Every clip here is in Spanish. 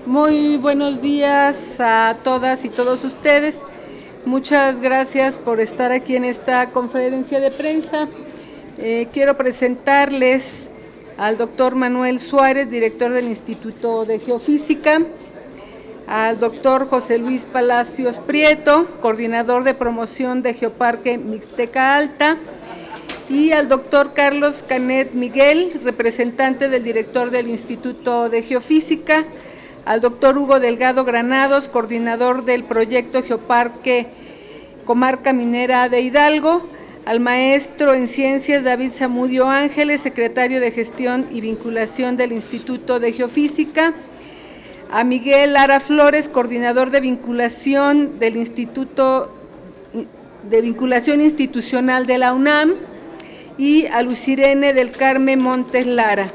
Muy buenos días a todas y todos ustedes. Muchas gracias por estar aquí en esta conferencia de prensa. Quiero presentarles al doctor Manuel Suárez, director del Instituto de Geofísica, al doctor José Luis Palacios Prieto, coordinador de promoción de Geoparque Mixteca Alta, y al doctor Carlos Canet Miguel, representante del director del Instituto de Geofísica, al doctor Hugo Delgado Granados, coordinador del proyecto Geoparque Comarca Minera de Hidalgo, al maestro en Ciencias David Zamudio Ángeles, secretario de Gestión y Vinculación del Instituto de Geofísica, a Miguel Lara Flores, coordinador de vinculación del Instituto de Vinculación Institucional de la UNAM, y a Lucirene del Carmen Montes Lara.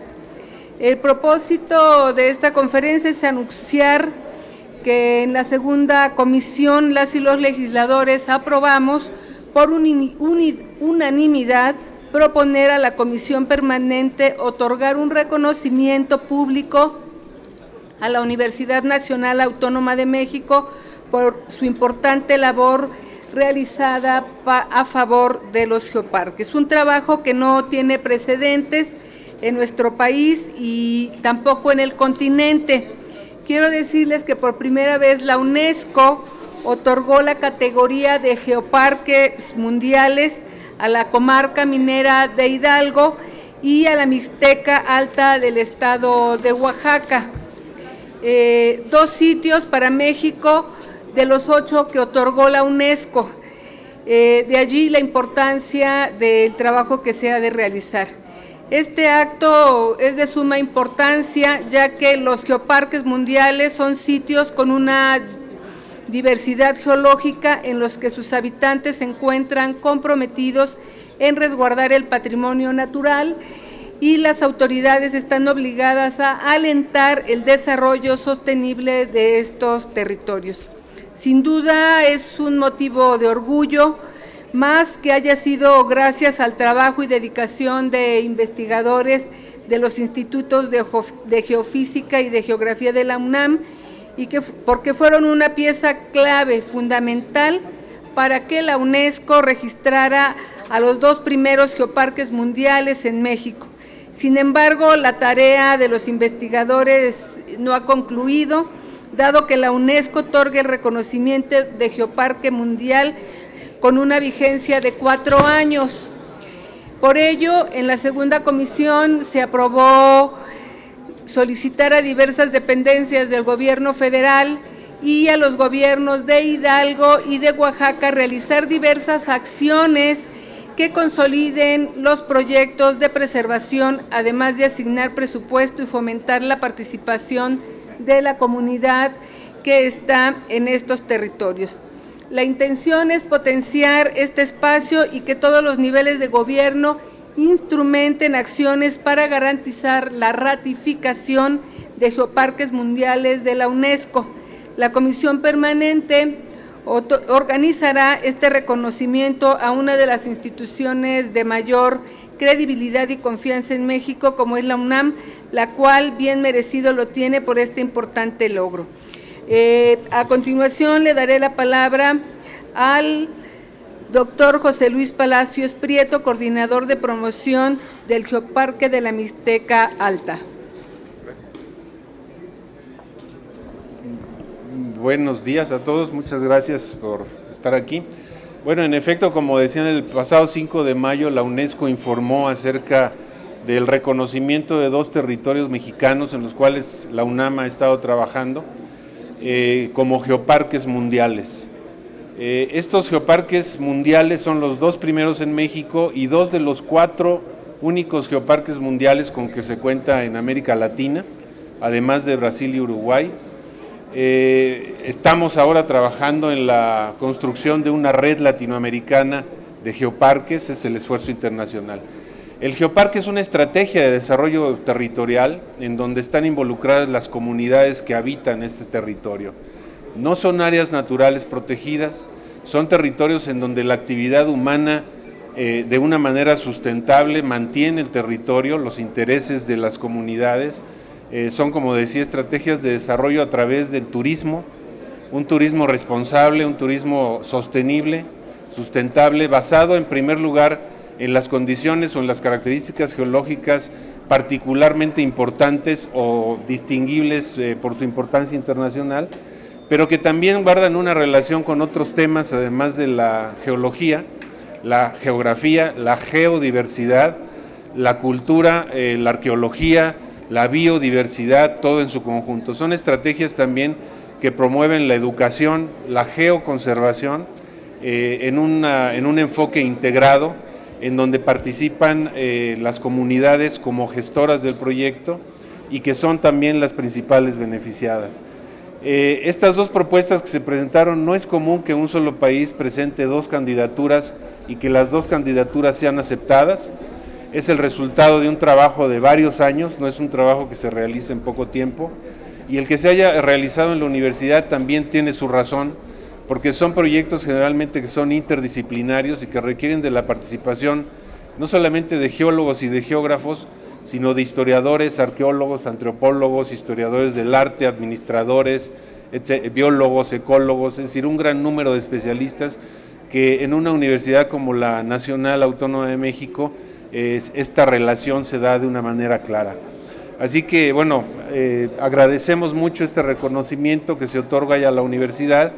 El propósito de esta conferencia es anunciar que en la segunda comisión las y los legisladores aprobamos por unanimidad proponer a la Comisión Permanente otorgar un reconocimiento público a la Universidad Nacional Autónoma de México por su importante labor realizada a favor de los geoparques. Un trabajo que no tiene precedentes en nuestro país y tampoco en el continente. Quiero decirles que por primera vez la UNESCO otorgó la categoría de geoparques mundiales a la comarca minera de Hidalgo y a la Mixteca Alta del estado de Oaxaca. 2 sitios para México de los 8 que otorgó la UNESCO. De allí la importancia del trabajo que se ha de realizar. Este acto es de suma importancia, ya que los geoparques mundiales son sitios con una diversidad geológica en los que sus habitantes se encuentran comprometidos en resguardar el patrimonio natural, y las autoridades están obligadas a alentar el desarrollo sostenible de estos territorios. Sin duda es un motivo de orgullo, más que haya sido gracias al trabajo y dedicación de investigadores de los institutos de Geofísica y de Geografía de la UNAM, y porque fueron una pieza clave, fundamental, para que la UNESCO registrara a los 2 primeros geoparques mundiales en México. Sin embargo, la tarea de los investigadores no ha concluido, dado que la UNESCO otorga el reconocimiento de Geoparque Mundial con una vigencia de 4 años. Por ello, en la segunda comisión se aprobó solicitar a diversas dependencias del gobierno federal y a los gobiernos de Hidalgo y de Oaxaca realizar diversas acciones que consoliden los proyectos de preservación, además de asignar presupuesto y fomentar la participación de la comunidad que está en estos territorios. La intención es potenciar este espacio y que todos los niveles de gobierno instrumenten acciones para garantizar la ratificación de geoparques mundiales de la UNESCO. La Comisión Permanente organizará este reconocimiento a una de las instituciones de mayor credibilidad y confianza en México, como es la UNAM, la cual bien merecido lo tiene por este importante logro. A continuación le daré la palabra al doctor José Luis Palacios Prieto, coordinador de promoción del Geoparque de la Mixteca Alta. Gracias. Buenos días a todos, muchas gracias por estar aquí. Bueno, en efecto, como decían, el pasado 5 de mayo la UNESCO informó acerca del reconocimiento de 2 territorios mexicanos en los cuales la UNAM ha estado trabajando como geoparques mundiales. Estos geoparques mundiales son los 2 primeros en México y 2 de los 4 únicos geoparques mundiales con que se cuenta en América Latina, además de Brasil y Uruguay. Estamos ahora trabajando en la construcción de una red latinoamericana de geoparques, es el esfuerzo internacional. El geoparque es una estrategia de desarrollo territorial en donde están involucradas las comunidades que habitan este territorio. No son áreas naturales protegidas, son territorios en donde la actividad humana de una manera sustentable mantiene el territorio, los intereses de las comunidades, Son, como decía, estrategias de desarrollo a través del turismo, un turismo responsable, un turismo sostenible, sustentable, basado en primer lugar en las condiciones o en las características geológicas particularmente importantes o distinguibles por su importancia internacional, pero que también guardan una relación con otros temas, además de la geología, la geografía, la geodiversidad, la cultura, la arqueología, la biodiversidad, todo en su conjunto. Son estrategias también que promueven la educación, la geoconservación, en un enfoque integrado, en donde participan las comunidades como gestoras del proyecto y que son también las principales beneficiadas. Estas dos propuestas que se presentaron, no es común que un solo país presente dos candidaturas y que las dos candidaturas sean aceptadas. Es el resultado de un trabajo de varios años, no es un trabajo que se realice en poco tiempo, y el que se haya realizado en la universidad también tiene su razón, porque son proyectos generalmente que son interdisciplinarios y que requieren de la participación no solamente de geólogos y de geógrafos, sino de historiadores, arqueólogos, antropólogos, historiadores del arte, administradores, biólogos, ecólogos, es decir, un gran número de especialistas que en una universidad como la Nacional Autónoma de México esta relación se da de una manera clara. Así que, bueno, agradecemos mucho este reconocimiento que se otorga ya a la universidad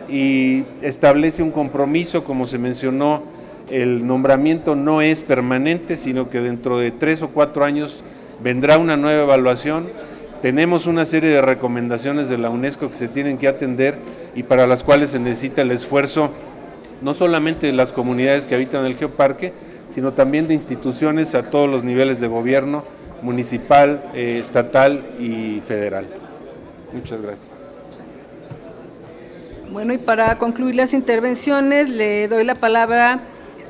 y establece un compromiso, como se mencionó, el nombramiento no es permanente, sino que dentro de 3 o 4 años vendrá una nueva evaluación. Tenemos una serie de recomendaciones de la UNESCO que se tienen que atender y para las cuales se necesita el esfuerzo no solamente de las comunidades que habitan el geoparque, sino también de instituciones a todos los niveles de gobierno, municipal, estatal y federal. Muchas gracias. Bueno, y para concluir las intervenciones, le doy la palabra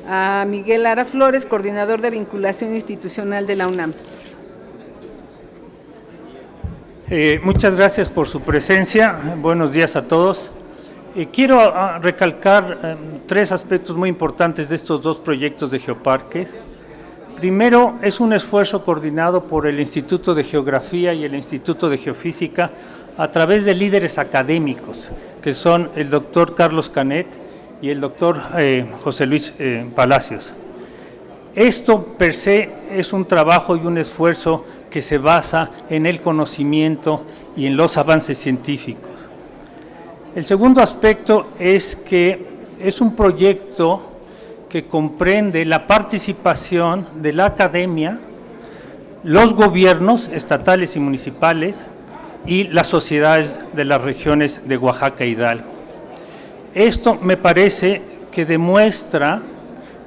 a Miguel Lara Flores, coordinador de vinculación institucional de la UNAM. Muchas gracias por su presencia. Buenos días a todos. Quiero recalcar 3 aspectos muy importantes de estos 2 proyectos de geoparques. Primero, es un esfuerzo coordinado por el Instituto de Geografía y el Instituto de Geofísica a través de líderes académicos, que son el doctor Carlos Canet y el doctor José Luis Palacios. Esto per se es un trabajo y un esfuerzo que se basa en el conocimiento y en los avances científicos. El segundo aspecto es que es un proyecto que comprende la participación de la academia, los gobiernos estatales y municipales y las sociedades de las regiones de Oaxaca e Hidalgo. Esto me parece que demuestra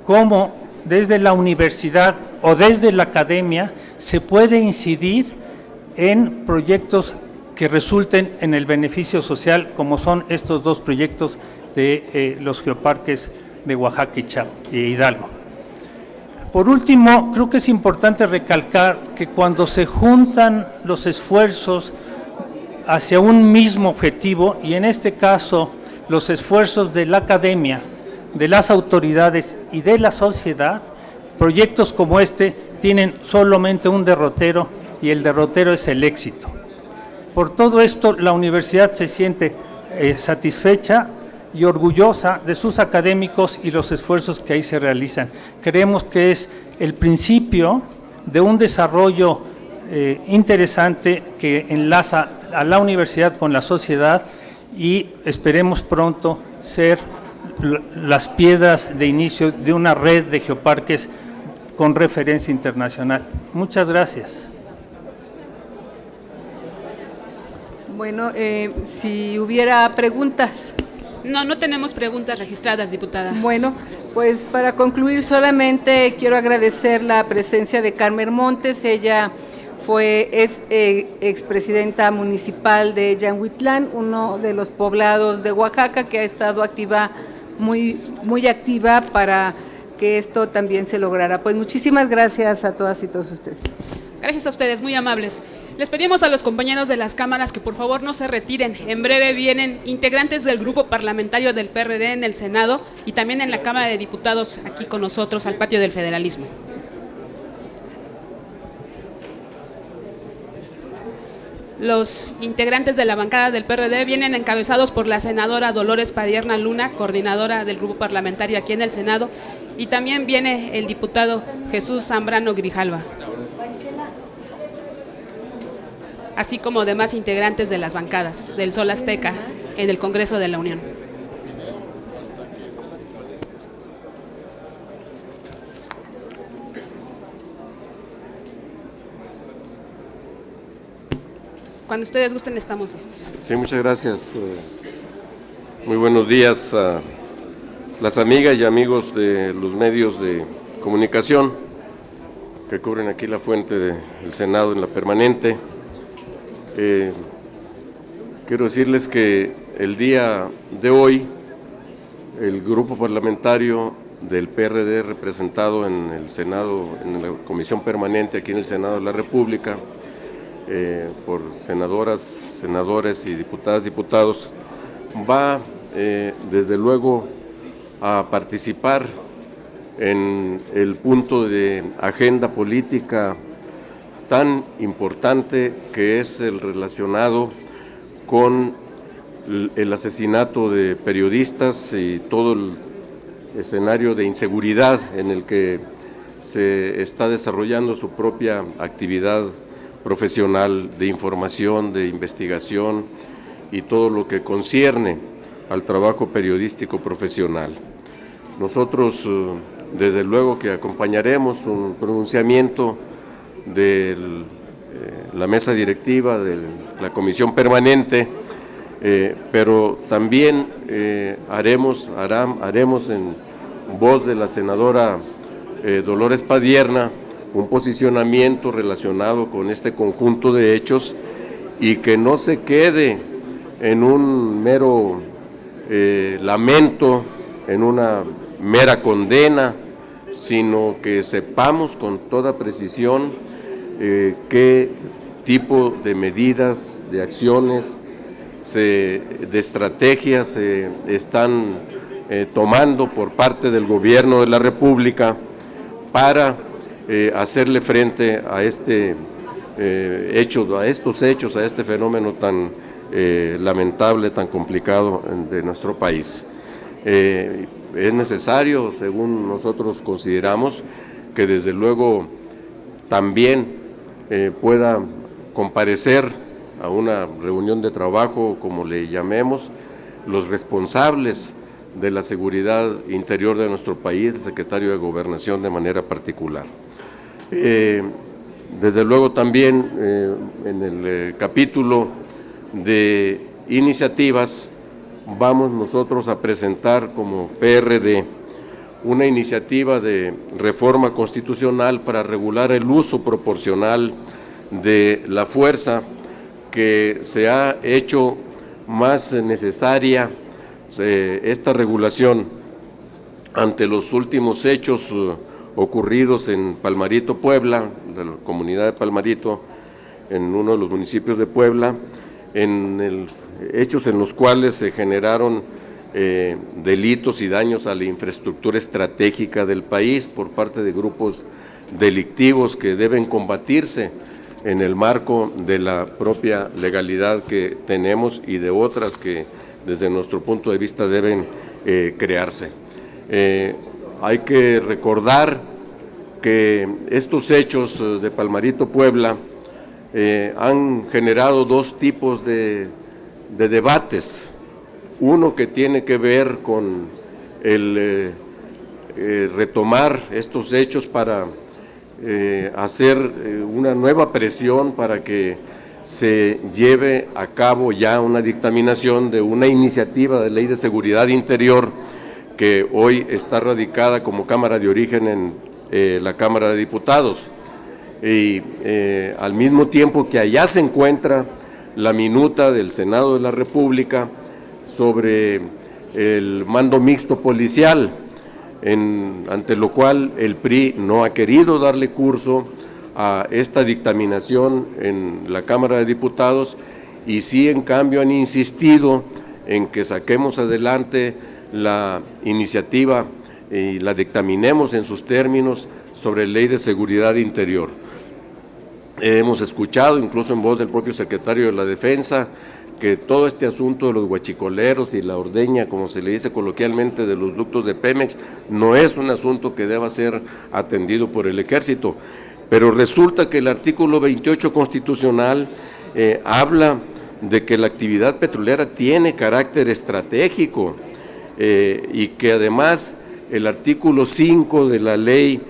cómo desde la universidad o desde la academia se puede incidir en proyectos que resulten en el beneficio social, como son estos 2 proyectos de los geoparques de Oaxaca y Hidalgo. Por último, creo que es importante recalcar que cuando se juntan los esfuerzos hacia un mismo objetivo, y en este caso los esfuerzos de la academia, de las autoridades y de la sociedad, proyectos como este tienen solamente un derrotero, y el derrotero es el éxito. Por todo esto, la universidad se siente satisfecha y orgullosa de sus académicos y los esfuerzos que ahí se realizan. Creemos que es el principio de un desarrollo interesante que enlaza a la universidad con la sociedad y esperemos pronto ser las piedras de inicio de una red de geoparques con referencia internacional. Muchas gracias. Bueno, si hubiera preguntas. No tenemos preguntas registradas, diputada. Bueno, pues para concluir solamente quiero agradecer la presencia de Carmen Montes. Ella es expresidenta municipal de Yanhuitlán, uno de los poblados de Oaxaca que ha estado activa, muy activa para que esto también se lograra. Pues muchísimas gracias a todas y todos ustedes. Gracias a ustedes, muy amables. Les pedimos a los compañeros de las cámaras que por favor no se retiren. En breve vienen integrantes del grupo parlamentario del PRD en el Senado y también en la Cámara de Diputados aquí con nosotros al patio del federalismo. Los integrantes de la bancada del PRD vienen encabezados por la senadora Dolores Padierna Luna, coordinadora del grupo parlamentario aquí en el Senado, y también viene el diputado Jesús Zambrano Grijalva, así como demás integrantes de las bancadas del Sol Azteca en el Congreso de la Unión. Cuando ustedes gusten, estamos listos. Sí, muchas gracias. Muy buenos días a las amigas y amigos de los medios de comunicación que cubren aquí la fuente del Senado en la permanente. Quiero decirles que el día de hoy el grupo parlamentario del PRD representado en el Senado, en la Comisión Permanente aquí en el Senado de la República, por senadoras, senadores y diputadas, diputados, va desde luego a participar en el punto de agenda política tan importante que es el relacionado con el asesinato de periodistas y todo el escenario de inseguridad en el que se está desarrollando su propia actividad profesional de información, de investigación y todo lo que concierne al trabajo periodístico profesional. Nosotros, desde luego que acompañaremos un pronunciamiento de la mesa directiva de la Comisión Permanente, pero también haremos en voz de la senadora Dolores Padierna un posicionamiento relacionado con este conjunto de hechos y que no se quede en un mero lamento, en una mera condena, sino que sepamos con toda precisión qué tipo de medidas, de acciones, de estrategias se están tomando por parte del Gobierno de la República para hacerle frente a este a estos hechos, a este fenómeno tan lamentable, tan complicado de nuestro país. Es necesario, según nosotros consideramos, que desde luego también pueda comparecer a una reunión de trabajo, como le llamemos, los responsables de la seguridad interior de nuestro país, el secretario de Gobernación de manera particular. Desde luego también en el capítulo de iniciativas vamos nosotros a presentar como PRD una iniciativa de reforma constitucional para regular el uso proporcional de la fuerza, que se ha hecho más necesaria esta regulación ante los últimos hechos ocurridos en Palmarito, Puebla, de la comunidad de Palmarito, en uno de los municipios de Puebla, hechos en los cuales se generaron delitos y daños a la infraestructura estratégica del país por parte de grupos delictivos que deben combatirse en el marco de la propia legalidad que tenemos y de otras que desde nuestro punto de vista deben crearse. Hay que recordar que estos hechos de Palmarito, Puebla, han generado dos tipos de debates. Uno que tiene que ver con el retomar estos hechos para hacer una nueva presión para que se lleve a cabo ya una dictaminación de una iniciativa de ley de seguridad interior que hoy está radicada como Cámara de Origen en la Cámara de Diputados. Y al mismo tiempo que allá se encuentra la minuta del Senado de la República sobre el mando mixto policial, ante lo cual el PRI no ha querido darle curso a esta dictaminación en la Cámara de Diputados y sí, en cambio, han insistido en que saquemos adelante la iniciativa y la dictaminemos en sus términos sobre ley de seguridad interior. Hemos escuchado, incluso en voz del propio secretario de la Defensa, que todo este asunto de los huachicoleros y la ordeña, como se le dice coloquialmente, de los ductos de Pemex, no es un asunto que deba ser atendido por el Ejército. Pero resulta que el artículo 28 constitucional habla de que la actividad petrolera tiene carácter estratégico y que además el artículo 5 de la Ley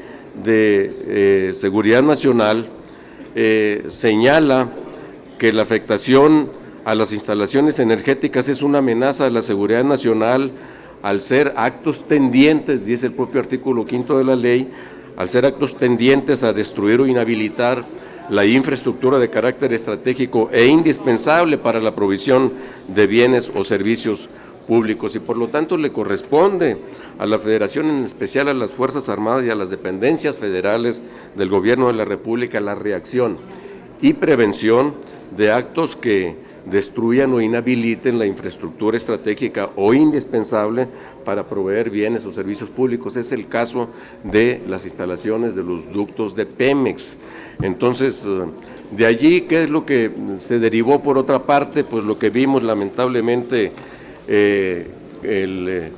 de Seguridad Nacional señala que la afectación a las instalaciones energéticas es una amenaza a la seguridad nacional al ser actos tendientes, dice el propio artículo 5 de la ley, al ser actos tendientes a destruir o inhabilitar la infraestructura de carácter estratégico e indispensable para la provisión de bienes o servicios públicos, y por lo tanto le corresponde a la Federación, en especial a las Fuerzas Armadas y a las dependencias federales del Gobierno de la República, la reacción y prevención de actos que destruyan o inhabiliten la infraestructura estratégica o indispensable para proveer bienes o servicios públicos. Es el caso de las instalaciones de los ductos de Pemex. Entonces, de allí, ¿qué es lo que se derivó por otra parte? Pues lo que vimos lamentablemente, el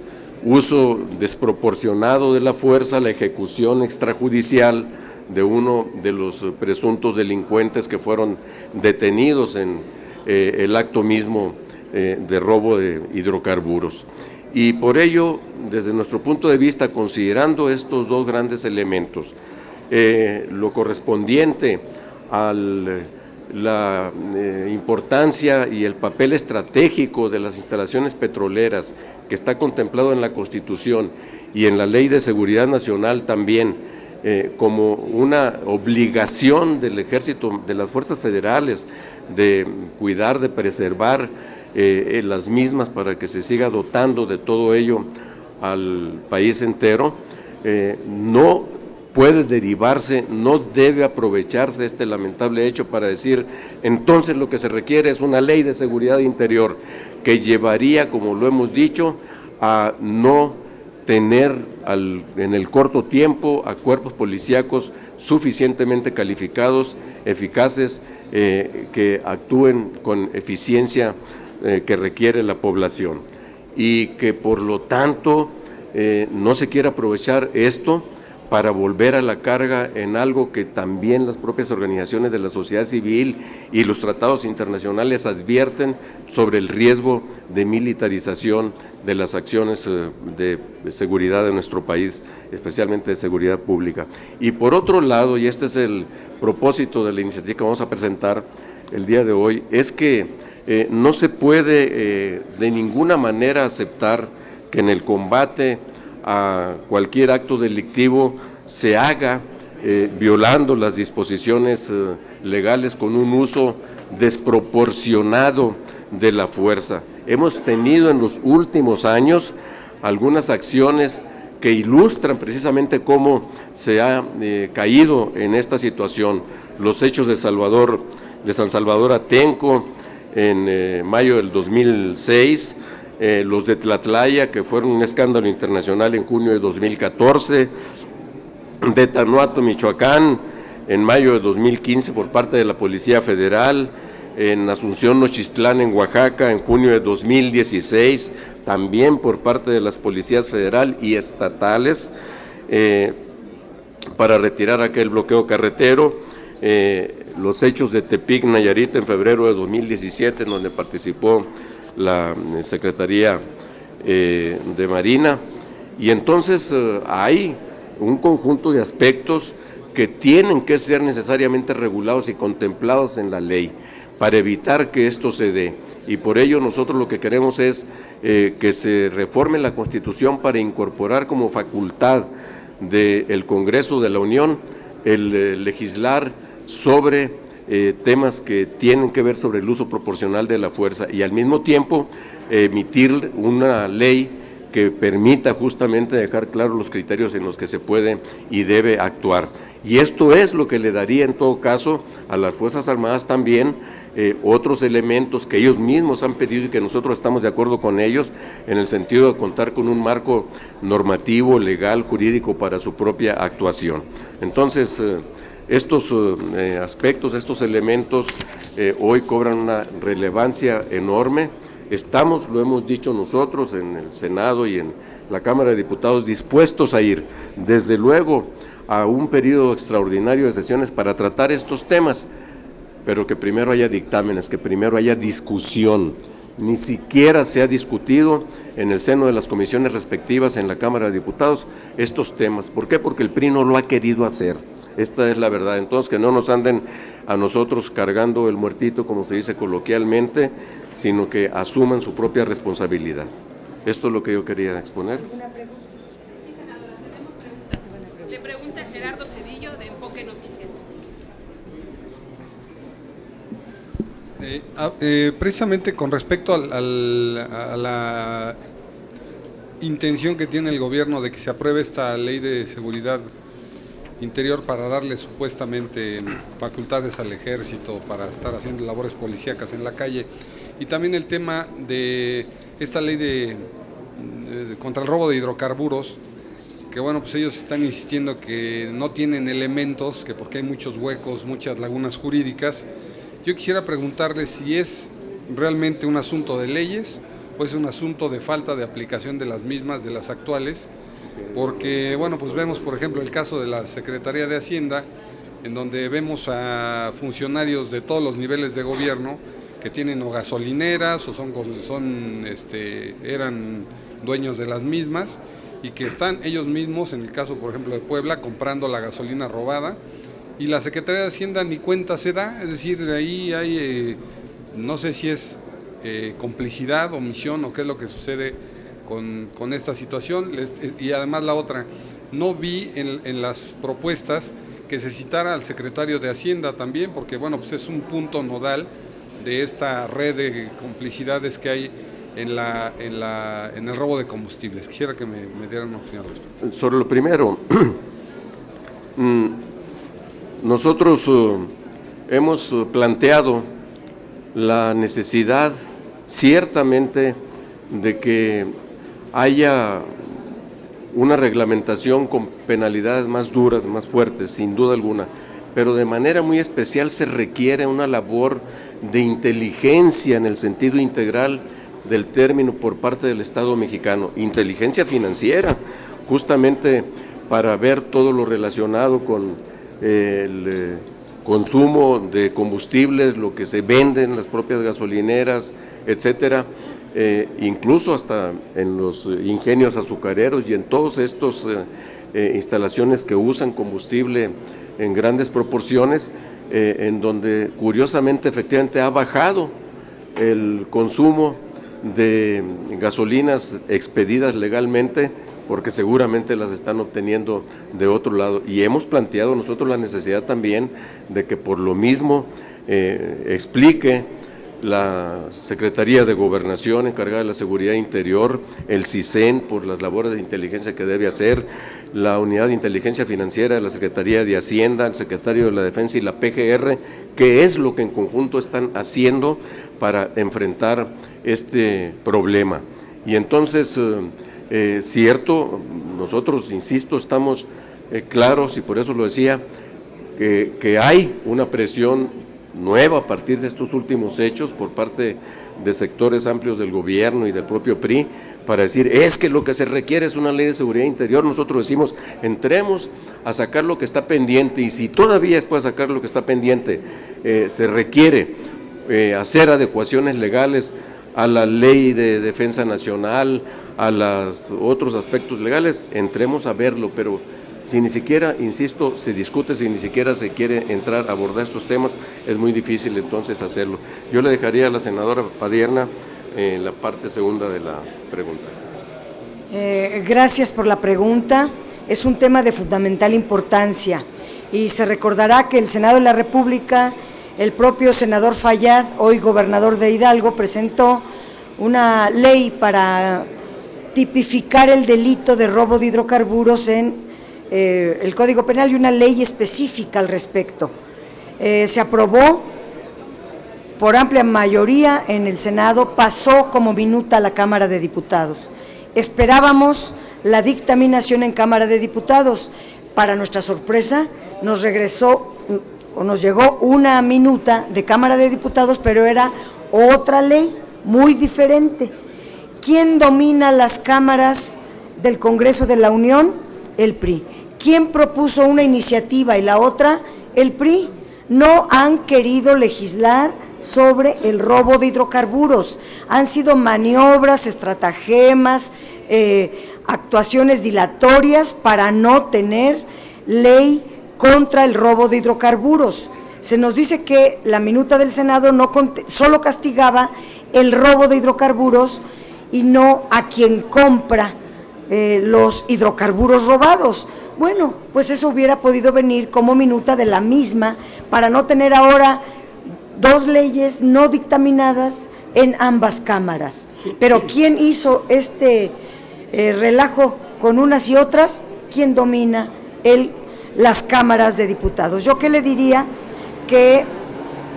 uso desproporcionado de la fuerza, la ejecución extrajudicial de uno de los presuntos delincuentes que fueron detenidos en el acto mismo de robo de hidrocarburos. Y por ello, desde nuestro punto de vista, considerando estos dos grandes elementos, lo correspondiente a la importancia y el papel estratégico de las instalaciones petroleras que está contemplado en la Constitución y en la Ley de Seguridad Nacional también, como una obligación del Ejército, de las fuerzas federales, de cuidar, de preservar las mismas para que se siga dotando de todo ello al país entero, no puede derivarse, no debe aprovecharse este lamentable hecho para decir, entonces lo que se requiere es una ley de seguridad interior que llevaría, como lo hemos dicho, a no tener en el corto tiempo a cuerpos policíacos suficientemente calificados, eficaces, que actúen con eficiencia que requiere la población, y que por lo tanto no se quiera aprovechar esto para volver a la carga en algo que también las propias organizaciones de la sociedad civil y los tratados internacionales advierten sobre el riesgo de militarización de las acciones de seguridad de nuestro país, especialmente de seguridad pública. Y por otro lado, y este es el propósito de la iniciativa que vamos a presentar el día de hoy, es que no se puede de ninguna manera aceptar que en el combate a cualquier acto delictivo se haga violando las disposiciones legales con un uso desproporcionado de la fuerza. Hemos tenido en los últimos años algunas acciones que ilustran precisamente cómo se ha caído en esta situación. Los hechos de San Salvador Atenco en mayo del 2006, los de Tlatlaya, que fueron un escándalo internacional en junio de 2014, de Tanuato, Michoacán, en mayo de 2015 por parte de la Policía Federal, en Asunción, Nochistlán, en Oaxaca, en junio de 2016, también por parte de las policías federal y estatales, para retirar aquel bloqueo carretero, los hechos de Tepic, Nayarit, en febrero de 2017, en donde participó la Secretaría de Marina, y entonces hay un conjunto de aspectos que tienen que ser necesariamente regulados y contemplados en la ley para evitar que esto se dé, y por ello nosotros lo que queremos es que se reforme la Constitución para incorporar como facultad del Congreso de la Unión el legislar sobre temas que tienen que ver sobre el uso proporcional de la fuerza, y al mismo tiempo emitir una ley que permita justamente dejar claros los criterios en los que se puede y debe actuar. Y esto es lo que le daría en todo caso a las Fuerzas Armadas también otros elementos que ellos mismos han pedido y que nosotros estamos de acuerdo con ellos, en el sentido de contar con un marco normativo, legal, jurídico para su propia actuación. Entonces, estos aspectos, estos elementos hoy cobran una relevancia enorme. Estamos, lo hemos dicho nosotros en el Senado y en la Cámara de Diputados, dispuestos a ir, desde luego, a un periodo extraordinario de sesiones para tratar estos temas, pero que primero haya dictámenes, que primero haya discusión. Ni siquiera se ha discutido en el seno de las comisiones respectivas en la Cámara de Diputados estos temas. ¿Por qué? Porque el PRI no lo ha querido hacer. Esta es la verdad. Entonces, que no nos anden a nosotros cargando el muertito, como se dice coloquialmente, sino que asuman su propia responsabilidad. Esto es lo que yo quería exponer. Sí, senadora, tenemos preguntas. Le pregunta Gerardo Cedillo, de Enfoque Noticias. Precisamente con respecto a la intención que tiene el gobierno de que se apruebe esta ley de seguridad interior para darle supuestamente facultades al ejército para estar haciendo labores policíacas en la calle, y también el tema de esta ley contra el robo de hidrocarburos, que bueno, pues ellos están insistiendo que no tienen elementos, que porque hay muchos huecos, muchas lagunas jurídicas. Yo quisiera preguntarles si es realmente un asunto de leyes o es un asunto de falta de aplicación de las mismas, de las actuales, porque bueno, pues vemos por ejemplo el caso de la Secretaría de Hacienda, en donde vemos a funcionarios de todos los niveles de gobierno que tienen o gasolineras o eran dueños de las mismas, y que están ellos mismos, en el caso por ejemplo de Puebla, comprando la gasolina robada, y la Secretaría de Hacienda ni cuenta se da. Es decir, ahí hay, no sé si es complicidad, omisión o qué es lo que sucede con esta situación. Y además la otra, no vi en las propuestas que se citara al secretario de Hacienda también, porque bueno, pues es un punto nodal de esta red de complicidades que hay en el robo de combustibles. Quisiera que me dieran una opinión al respecto. Sobre lo primero, nosotros hemos planteado la necesidad ciertamente de que haya una reglamentación con penalidades más duras, más fuertes, sin duda alguna, pero de manera muy especial se requiere una labor de inteligencia en el sentido integral del término por parte del Estado mexicano, inteligencia financiera, justamente para ver todo lo relacionado con el consumo de combustibles, lo que se vende en las propias gasolineras, etcétera, incluso hasta en los ingenios azucareros y en todas estas instalaciones que usan combustible en grandes proporciones, en donde curiosamente efectivamente ha bajado el consumo de gasolinas expedidas legalmente, porque seguramente las están obteniendo de otro lado, y hemos planteado nosotros la necesidad también de que por lo mismo explique la Secretaría de Gobernación encargada de la Seguridad Interior, el CISEN por las labores de inteligencia que debe hacer, la Unidad de Inteligencia Financiera de la Secretaría de Hacienda, el Secretario de la Defensa y la PGR, qué es lo que en conjunto están haciendo para enfrentar este problema. Y entonces, cierto, nosotros, insisto, estamos claros, y por eso lo decía, que hay una presión nueva a partir de estos últimos hechos por parte de sectores amplios del gobierno y del propio PRI, para decir, es que lo que se requiere es una ley de seguridad interior. Nosotros decimos, entremos a sacar lo que está pendiente, y si todavía después de sacar lo que está pendiente se requiere hacer adecuaciones legales a la ley de defensa nacional, a los otros aspectos legales, entremos a verlo, pero si ni siquiera, insisto, se discute, si ni siquiera se quiere entrar a abordar estos temas, es muy difícil entonces hacerlo. Yo le dejaría a la senadora Padierna la parte segunda de la pregunta. Gracias por la pregunta. Es un tema de fundamental importancia, y se recordará que el Senado de la República, el propio senador Fayad, hoy gobernador de Hidalgo, presentó una ley para tipificar el delito de robo de hidrocarburos en el Código Penal, y una ley específica al respecto. Se aprobó por amplia mayoría en el Senado, pasó como minuta a la Cámara de Diputados. Esperábamos la dictaminación en Cámara de Diputados. Para nuestra sorpresa, nos regresó o nos llegó una minuta de Cámara de Diputados, pero era otra ley muy diferente. ¿Quién domina las cámaras del Congreso de la Unión? El PRI. ¿Quién propuso una iniciativa y la otra? El PRI. No han querido legislar sobre el robo de hidrocarburos. Han sido maniobras, estratagemas, actuaciones dilatorias para no tener ley contra el robo de hidrocarburos. Se nos dice que la minuta del Senado solo castigaba el robo de hidrocarburos y no a quien compra los hidrocarburos robados. Bueno, pues eso hubiera podido venir como minuta de la misma para no tener ahora dos leyes no dictaminadas en ambas cámaras. Pero ¿quién hizo este relajo con unas y otras? ¿Quién domina las cámaras de diputados? Yo qué le diría que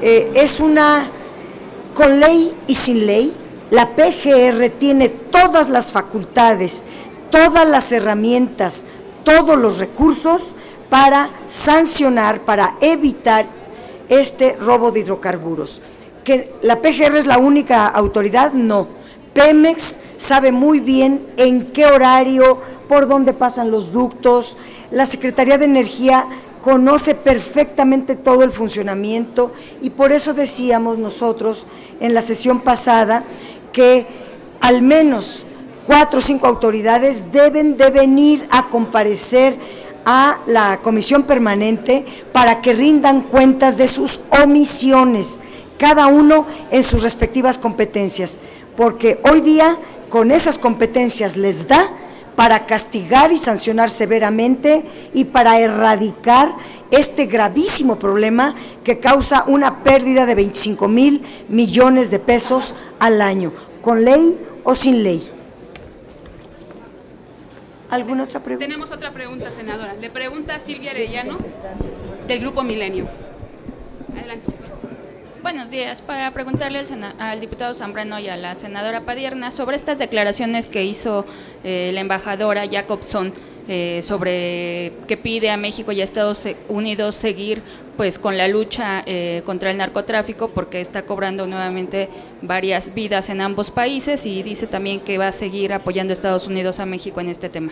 es una, con ley y sin ley, la PGR tiene todas las facultades, todas las herramientas, todos los recursos para sancionar, para evitar este robo de hidrocarburos. ¿Que la PGR es la única autoridad? No. Pemex sabe muy bien en qué horario, por dónde pasan los ductos. La Secretaría de Energía conoce perfectamente todo el funcionamiento y por eso decíamos nosotros en la sesión pasada que al menos 4 o 5 autoridades deben de venir a comparecer a la comisión permanente para que rindan cuentas de sus omisiones, cada uno en sus respectivas competencias, porque hoy día con esas competencias les da para castigar y sancionar severamente y para erradicar este gravísimo problema que causa una pérdida de 25,000 millones de pesos al año, con ley o sin ley. ¿Alguna otra pregunta? Tenemos otra pregunta, senadora. Le pregunta Silvia Arellano, del Grupo Milenio. Adelante, Silvia. Buenos días. Para preguntarle al diputado Zambrano y a la senadora Padierna sobre estas declaraciones que hizo la embajadora Jacobson sobre que pide a México y a Estados Unidos seguir pues con la lucha contra el narcotráfico, porque está cobrando nuevamente varias vidas en ambos países, y dice también que va a seguir apoyando a Estados Unidos a México en este tema.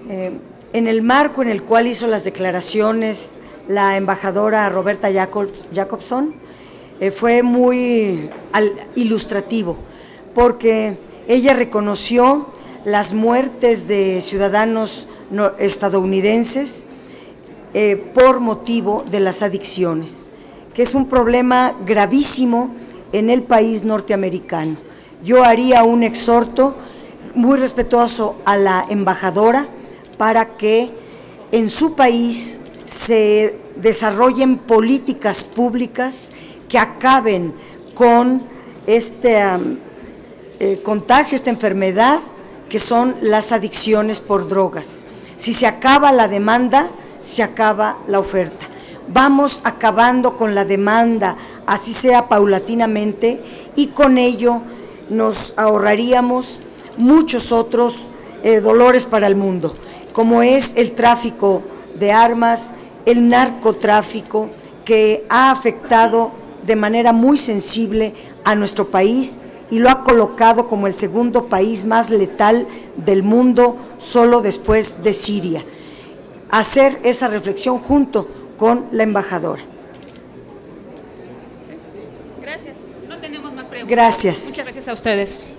En el marco en el cual hizo las declaraciones la embajadora Roberta Jacobson, fue muy ilustrativo, porque ella reconoció las muertes de ciudadanos estadounidenses por motivo de las adicciones, que es un problema gravísimo en el país norteamericano. Yo haría un exhorto muy respetuoso a la embajadora para que en su país se desarrollen políticas públicas que acaben con este contagio, esta enfermedad que son las adicciones por drogas. Si se acaba la demanda, se acaba la oferta. Vamos acabando con la demanda, así sea paulatinamente, y con ello nos ahorraríamos muchos otros dolores para el mundo, como es el tráfico de armas, el narcotráfico, que ha afectado de manera muy sensible a nuestro país y lo ha colocado como el segundo país más letal del mundo, solo después de Siria. Hacer esa reflexión junto con la embajadora. Gracias. No tenemos más preguntas. Gracias. Muchas gracias a ustedes.